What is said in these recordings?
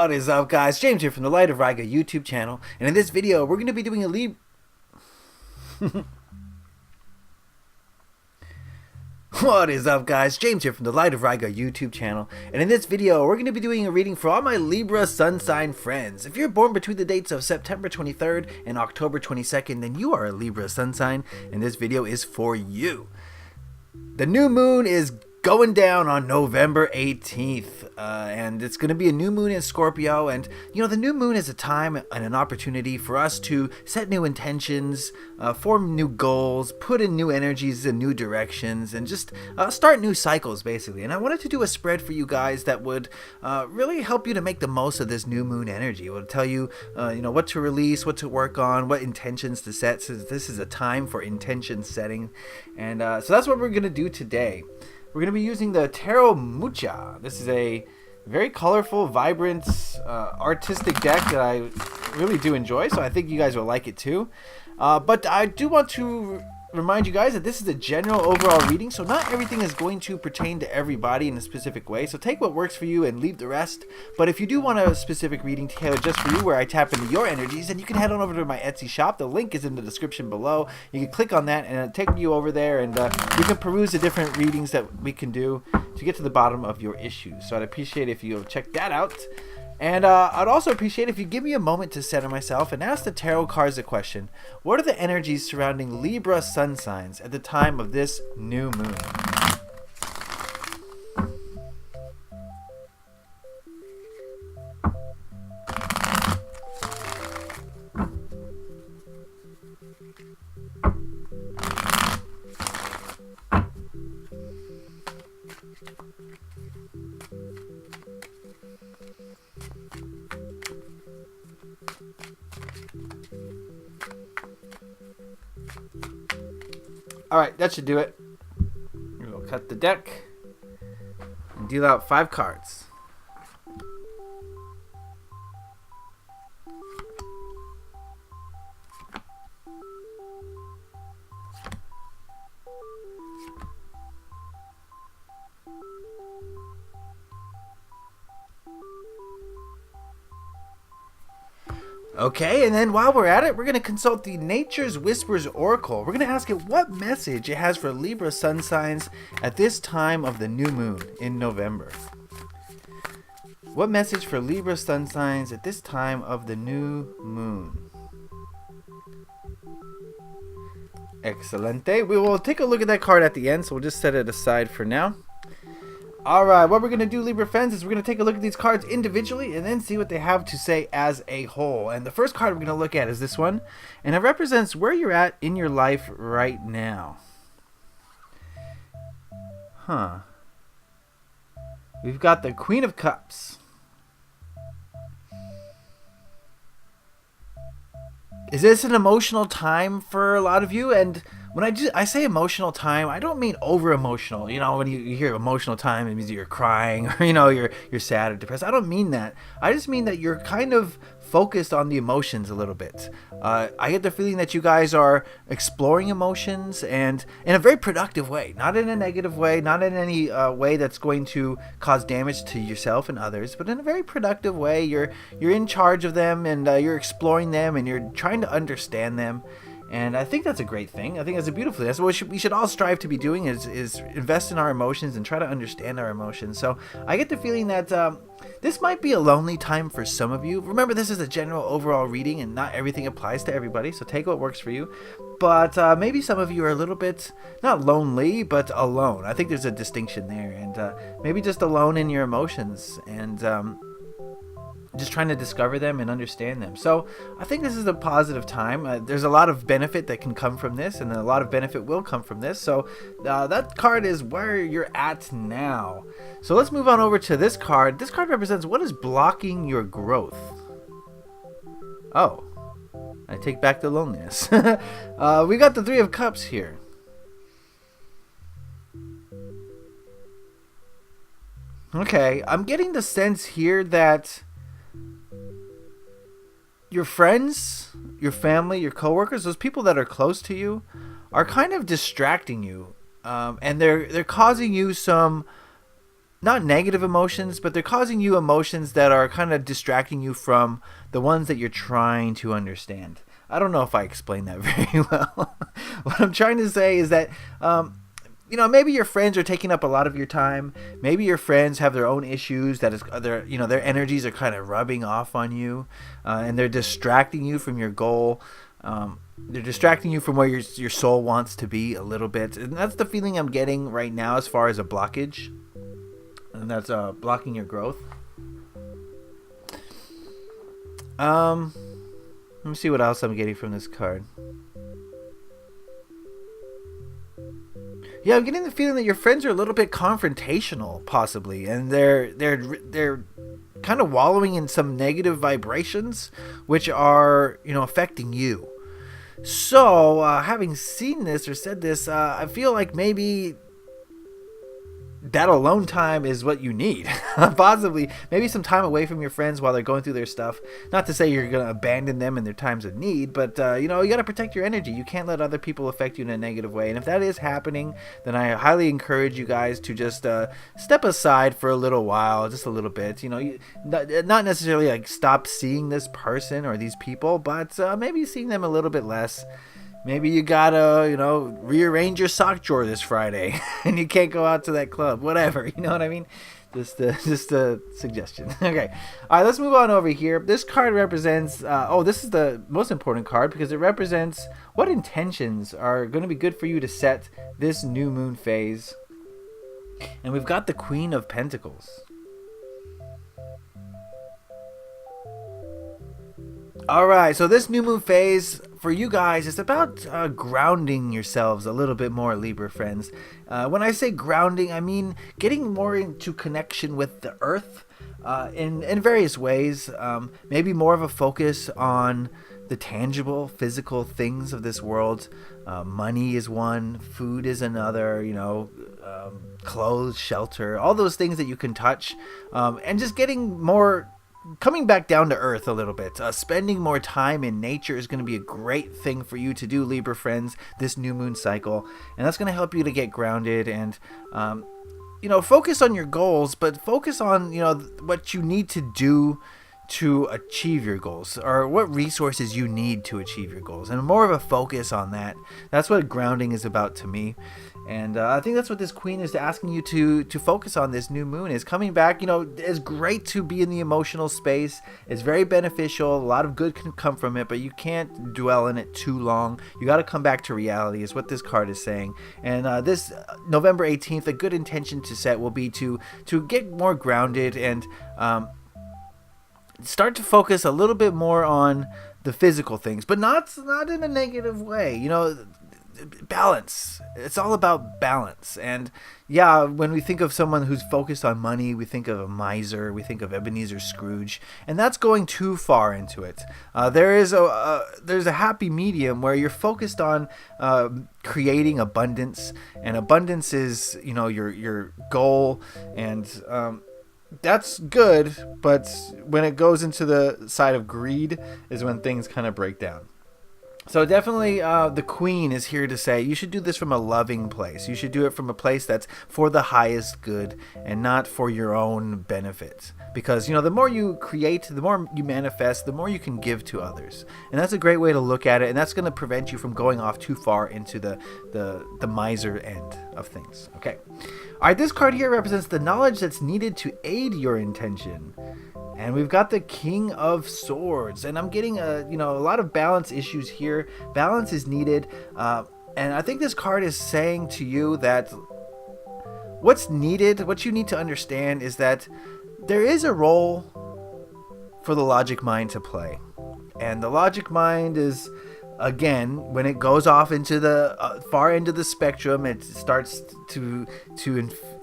What is up, guys? James here from the Light of Riga YouTube channel, and in this video we're going to be doing a What is up, guys? James here from the Light of Riga YouTube channel, and in this video we're going to be doing a reading for all my Libra Sun sign friends. If you're born between the dates of September 23rd and October 22nd, then you are a Libra Sun sign, and this video is for you. The new moon is going down on November 18th, and it's going to be a new moon in Scorpio. And you know, the new moon is a time and an opportunity for us to set new intentions, form new goals, put in new energies and new directions, and just start new cycles, basically. And I wanted to do a spread for you guys that would really help you to make the most of this new moon energy. It will tell you, you know, what to release, what to work on, what intentions to set. So this is a time for intention setting, and so that's what we're going to do today. We're going to be using the Tarot Mucha. This is a very colorful, vibrant, artistic deck that I really do enjoy, so I think you guys will like it too. But I do want to remind you guys that this is a general overall reading, so not everything is going to pertain to everybody in a specific way. So take what works for you and leave the rest. But if you do want a specific reading tailored just for you, where I tap into your energies, then you can head on over to my Etsy shop. The link is in the description below. You can click on that and it'll take you over there, and you can peruse the different readings that we can do to get to the bottom of your issues. So I'd appreciate if you check that out. And I'd also appreciate if you give me a moment to center myself and ask the tarot cards a question. What are the energies surrounding Libra sun signs at the time of this new moon? Alright, that should do it. We'll cut the deck and deal out 5 cards. Okay, and then while we're at it, we're going to consult the Nature's Whispers Oracle. We're going to ask it what message it has for Libra sun signs at this time of the new moon in November. What message for Libra sun signs at this time of the new moon? Excelente. We will take a look at that card at the end, so we'll just set it aside for now. Alright, what we're going to do, Libra friends, is we're going to take a look at these cards individually and then see what they have to say as a whole. And the first card we're going to look at is this one, and it represents where you're at in your life right now. We've got the Queen of Cups. Is this an emotional time for a lot of you? And when I say emotional time, I don't mean over emotional. You know, when you hear emotional time, it means you're crying, or you know, you're sad or depressed. I don't mean that. I just mean that you're kind of focused on the emotions a little bit. I get the feeling that you guys are exploring emotions, and in a very productive way, not in a negative way, not in any way that's going to cause damage to yourself and others, but in a very productive way. You're in charge of them, and you're exploring them, and you're trying to understand them. And I think that's a great thing. I think that's a beautiful thing. That's what we should all strive to be doing, is invest in our emotions and try to understand our emotions. So I get the feeling that this might be a lonely time for some of you. Remember, this is a general overall reading, and not everything applies to everybody. So take what works for you. But maybe some of you are a little bit, not lonely, but alone. I think there's a distinction there. And maybe just alone in your emotions, and just trying to discover them and understand them. So I think this is a positive time. There's a lot of benefit that can come from this, and a lot of benefit will come from this. So that card is where you're at now. So let's move on over to this card. This card represents what is blocking your growth. Oh, I take back the loneliness. We got the Three of Cups here. Okay, I'm getting the sense here that your friends, your family, your coworkers, those people that are close to you, are kind of distracting you, and they're causing you some not negative emotions, but they're causing you emotions that are kind of distracting you from the ones that you're trying to understand. I don't know if I explained that very well. What I'm trying to say is that, maybe your friends are taking up a lot of your time. Maybe your friends have their own issues that is, their energies are kind of rubbing off on you, and they're distracting you from your goal. They're distracting you from where your soul wants to be a little bit, and that's the feeling I'm getting right now as far as a blockage, and that's blocking your growth. Let me see what else I'm getting from this card. Yeah, I'm getting the feeling that your friends are a little bit confrontational, possibly, and they're kind of wallowing in some negative vibrations, which are affecting you. So, having seen this or said this, I feel like maybe that alone time is what you need. Possibly, maybe some time away from your friends while they're going through their stuff. Not to say you're going to abandon them in their times of need, but, you got to protect your energy. You can't let other people affect you in a negative way. And if that is happening, then I highly encourage you guys to just step aside for a little while, just a little bit. Not necessarily like stop seeing this person or these people, but maybe seeing them a little bit less. Maybe you gotta, rearrange your sock drawer this Friday, and you can't go out to that club. Whatever, you know what I mean? Just a suggestion. Okay, all right. Let's move on over here. This card represents. This is the most important card because it represents what intentions are going to be good for you to set this new moon phase. And we've got the Queen of Pentacles. All right, so this new moon phase for you guys is about grounding yourselves a little bit more, Libra friends. When I say grounding, I mean getting more into connection with the earth in various ways. Maybe more of a focus on the tangible, physical things of this world. Money is one, food is another, clothes, shelter, all those things that you can touch, and just getting more coming back down to earth a little bit. Spending more time in nature is going to be a great thing for you to do, Libra friends, this new moon cycle. And that's going to help you to get grounded and, focus on your goals, but focus on, what you need to do to achieve your goals, or what resources you need to achieve your goals, and more of a focus on that. That's what grounding is about to me. And I think that's what this queen is asking you to focus on this new moon, is coming back. It's great to be in the emotional space. It's very beneficial. A lot of good can come from it, but you can't dwell in it too long. You got to come back to reality is what this card is saying. And this November 18th, a good intention to set will be to get more grounded and start to focus a little bit more on the physical things, but not in a negative way. Balance. It's all about balance. And yeah, when we think of someone who's focused on money, we think of a miser, we think of Ebenezer Scrooge, and that's going too far into it. There's a happy medium where you're focused on creating abundance, and abundance is your goal, and that's good, but when it goes into the side of greed is when things kind of break down. So definitely the queen is here to say you should do this from a loving place. You should do it from a place that's for the highest good and not for your own benefit. Because, the more you create, the more you manifest, the more you can give to others. And that's a great way to look at it. And that's going to prevent you from going off too far into the miser end of things. Okay. All right, this card here represents the knowledge that's needed to aid your intention. And we've got the King of Swords, and I'm getting a lot of balance issues here. Balance is needed, and I think this card is saying to you that what's needed, what you need to understand is that there is a role for the logic mind to play, and the logic mind is, again, when it goes off into the far end of the spectrum, it starts to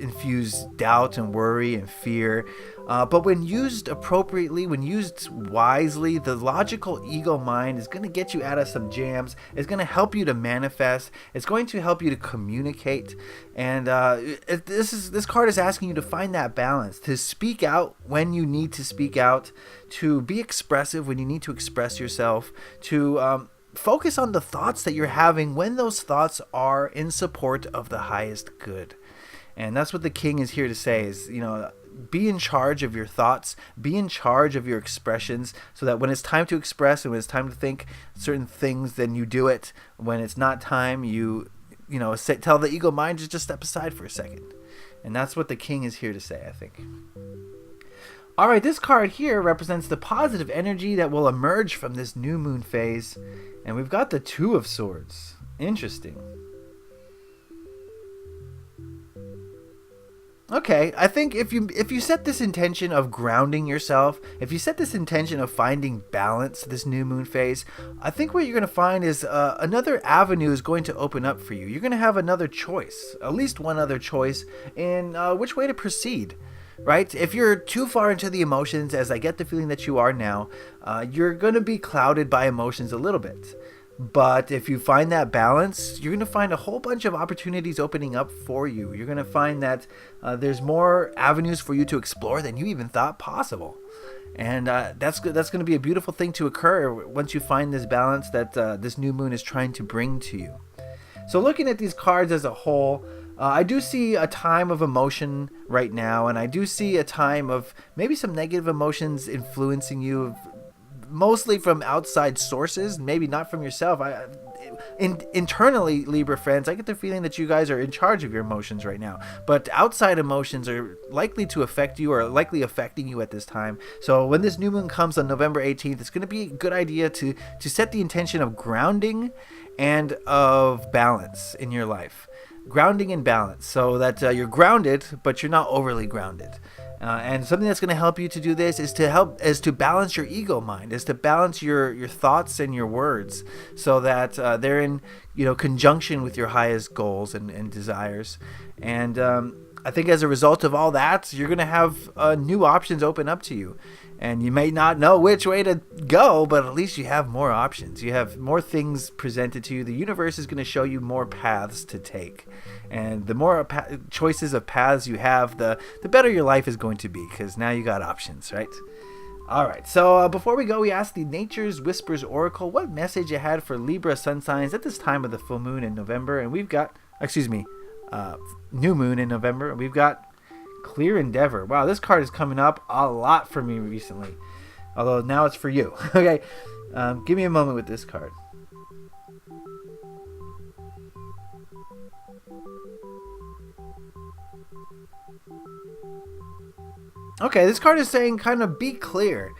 infuse doubt and worry and fear. But when used appropriately, when used wisely, the logical ego mind is going to get you out of some jams. It's going to help you to manifest. It's going to help you to communicate. And this card is asking you to find that balance, to speak out when you need to speak out, to be expressive when you need to express yourself, to focus on the thoughts that you're having when those thoughts are in support of the highest good. And that's what the king is here to say is, be in charge of your thoughts, be in charge of your expressions, so that when it's time to express and when it's time to think certain things, then you do it. When it's not time, tell the ego mind to just step aside for a second. And that's what the king is here to say, I think. All right, this card here represents the positive energy that will emerge from this new moon phase. And we've got the Two of Swords. Interesting. Okay, I think if you set this intention of grounding yourself, if you set this intention of finding balance this new moon phase, I think what you're going to find is another avenue is going to open up for you. You're going to have another choice, at least one other choice in which way to proceed, right? If you're too far into the emotions, as I get the feeling that you are now, you're going to be clouded by emotions a little bit. But if you find that balance, you're going to find a whole bunch of opportunities opening up for you. You're going to find that there's more avenues for you to explore than you even thought possible. And that's going to be a beautiful thing to occur once you find this balance that this new moon is trying to bring to you. So looking at these cards as a whole, I do see a time of emotion right now, and I do see a time of maybe some negative emotions influencing you, mostly from outside sources, maybe not from yourself. Internally, Libra friends, I get the feeling that you guys are in charge of your emotions right now, but outside emotions are likely to affect you, or likely affecting you at this time. So when this new moon comes on November 18th, it's going to be a good idea to set the intention of grounding and of balance in your life. Grounding and balance, so that you're grounded, but you're not overly grounded. And something that's going to help you to do this is to balance your ego mind, is to balance your thoughts and your words, so that they're in conjunction with your highest goals and desires. And I think as a result of all that, you're going to have new options open up to you. And you may not know which way to go, but at least you have more options. You have more things presented to you. The universe is going to show you more paths to take. And the more choices of paths you have, the better your life is going to be, because now you got options, right? All right, so before we go, we asked the Nature's Whispers Oracle what message it had for Libra sun signs at this time of the full moon in November. And we've got, new moon in November. And we've got Clear Endeavor. Wow, this card is coming up a lot for me recently. Although now it's for you. Okay, give me a moment with this card. Okay, this card is saying kind of be clear.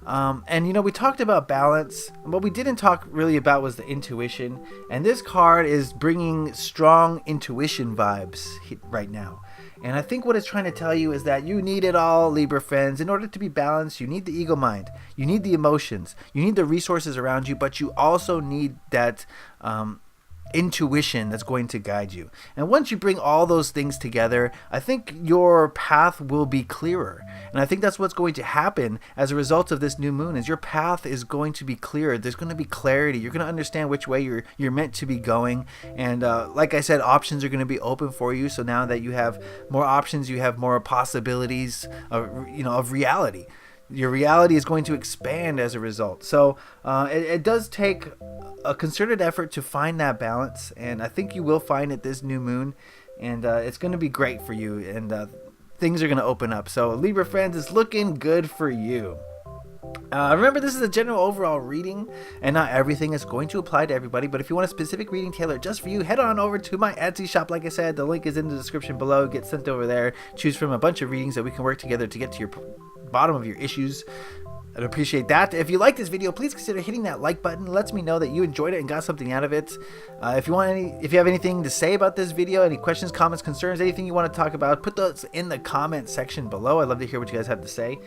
And we talked about balance. What we didn't talk really about was the intuition. And this card is bringing strong intuition vibes right now. And I think what it's trying to tell you is that you need it all, Libra friends. In order to be balanced, you need the ego mind. You need the emotions. You need the resources around you. But you also need that intuition that's going to guide you. And once you bring all those things together, I think your path will be clearer. And I think that's what's going to happen as a result of this new moon, is your path is going to be clearer. There's going to be clarity. You're going to understand which way you're meant to be going. And like I said, options are going to be open for you. So now that you have more options, you have more possibilities of reality. Your reality is going to expand as a result. So it does take a concerted effort to find that balance, and I think you will find it this new moon, and it's going to be great for you, and things are going to open up. So Libra friends, it's looking good for you. Remember, this is a general overall reading, and not everything is going to apply to everybody, but if you want a specific reading tailored just for you, head on over to my Etsy shop. Like I said, the link is in the description below. Get sent over there. Choose from a bunch of readings that we can work together to get to your bottom of your issues. I'd appreciate that. If you like this video, please consider hitting that like button. It lets me know that you enjoyed it and got something out of it. If you have anything to say about this video, any questions, comments, concerns, anything you want to talk about, put those in the comment section below. I'd love to hear what you guys have to say.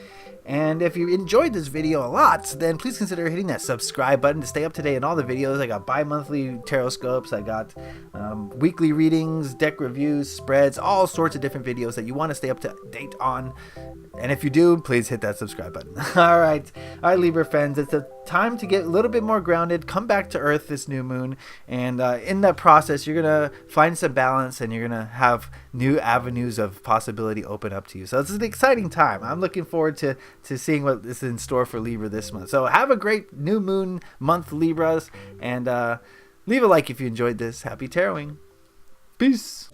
And if you enjoyed this video a lot, then please consider hitting that subscribe button to stay up to date on all the videos. I got bi-monthly tarot scopes, I got weekly readings, deck reviews, spreads, all sorts of different videos that you want to stay up to date on. And if you do, please hit that subscribe button. All right, Libra friends, it's a time to get a little bit more grounded, come back to Earth this new moon, and in that process, you're gonna find some balance, and you're gonna have new avenues of possibility open up to you. So it's an exciting time. I'm looking forward to seeing what is in store for Libra this month. So have a great new moon month, Libras, and leave a like if you enjoyed this. Happy taroting. Peace.